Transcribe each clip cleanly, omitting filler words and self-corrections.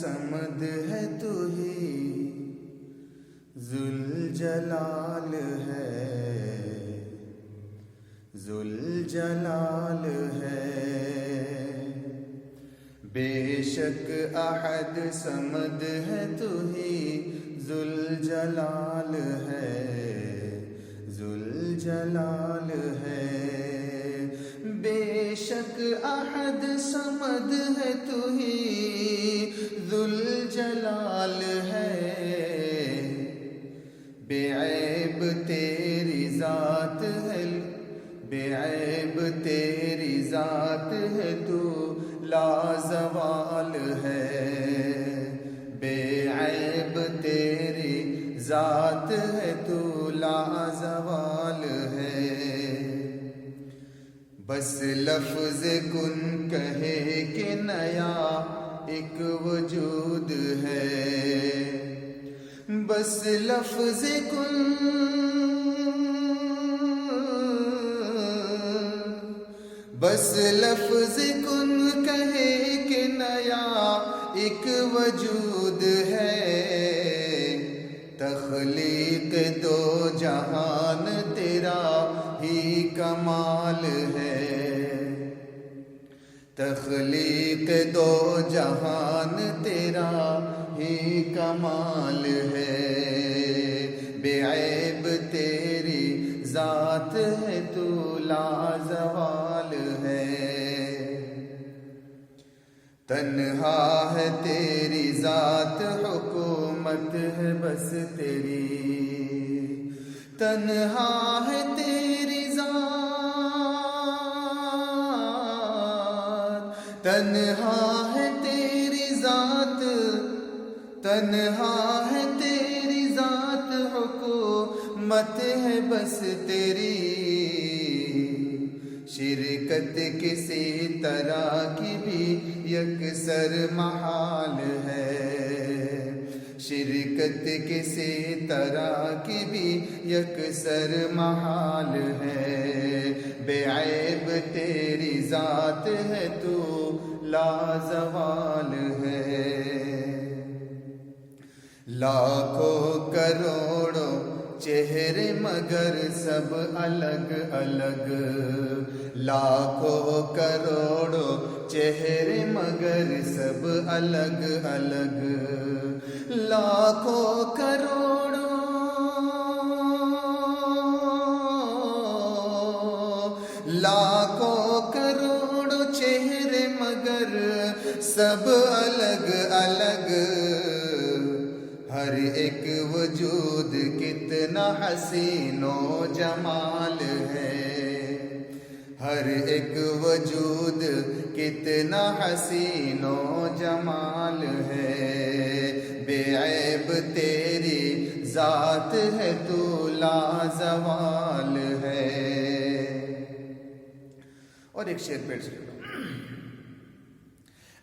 صمد ہے تو ہی ذوالجلال ہے، ذوالجلال ہے۔ بے شک احد صمد ہے تو ہی ذوالجلال ہے، ذوالجلال ہے۔ بے شک احد صمد ہے تو ہی ذوالجلال ہے۔ بے عیب تیری ذات ہے، بے عیب تیری ذات ہے تو لازوال ہے۔ بے عیب تیری ذات ہے تو لازوال ہے۔ بس لفظ کن کہے کہ نیا ایک وجود ہے، بس لفظ کن، بس لفظ کن کہے کہ نیا ایک وجود ہے۔ تخلیق دو جہان تیرا ہی کمال ہے، تخلیق دو جہان تیرا ہی کمال ہے۔ بے عیب تیری ذات ہے تو لازوال ہے۔ تنہا ہے تیری ذات حکومت ہے بس تیری، تنہا ہے تیری ذات، تنہا ہے تیری ذات، تنہا ہے تیری ذات حکومت ہے بس تیری۔ شرکت کسی طرح کی بھی یکسر محال ہے، شرکت کسی طرح کی بھی یکسر محال ہے۔ بے عیب تیری ذات ہے تو لازوال ہے۔ لاکھوں کروڑوں چہرے مگر سب الگ الگ، لاکھوں کروڑوں چہرے مگر سب الگ الگ، لاکھوں کروڑوں، لاکھوں کروڑوں چہرے مگر سب الگ الگ۔ ہر ایک وجود کتنا حسین و جمال ہے، ہر ایک وجود کتنا حسین و جمال ہے۔ بے عیب تیری ذات ہے تو لازوال ہے۔ اور ایک شعر پیش کرو۔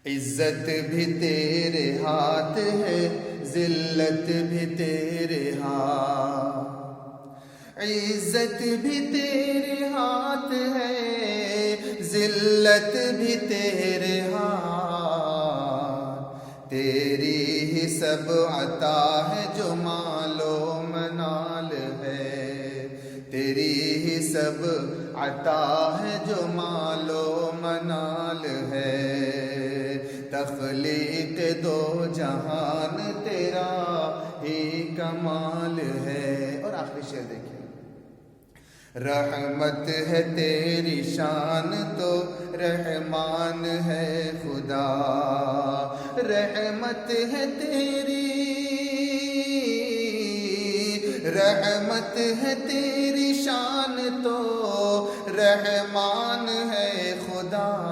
عزت بھی تیرے ہاتھ ہے، ذلت بھی تیرے ہاتھ، عزت بھی تیرے ہاتھ ہے، ذلت بھی تیرے ہاتھ۔ تیری ہی سب عطا ہے جو مال و منال ہے، تیری ہی سب عطا ہے جو مال و منال ہے۔ تخلیق دو جہان تیرا ہی کمال ہے۔ اور آخری شعر دیکھیں۔ رحمت ہے تیری شان تو رحمان ہے خدا، رحمت ہے تیری، رحمت ہے تیری شان تو رحمان ہے خدا۔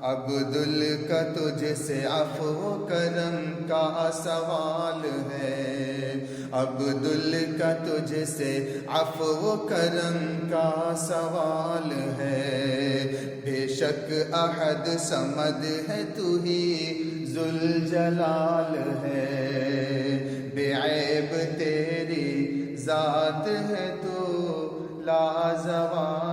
عبدل کا تجھ سے عفو و کرم کا سوال ہے، عبدل کا تجھ سے عفو و کرم کا سوال ہے۔ بے شک احد صمد ہے تو ہی ذوالجلال ہے، بے عیب تیری ذات ہے تو لازوال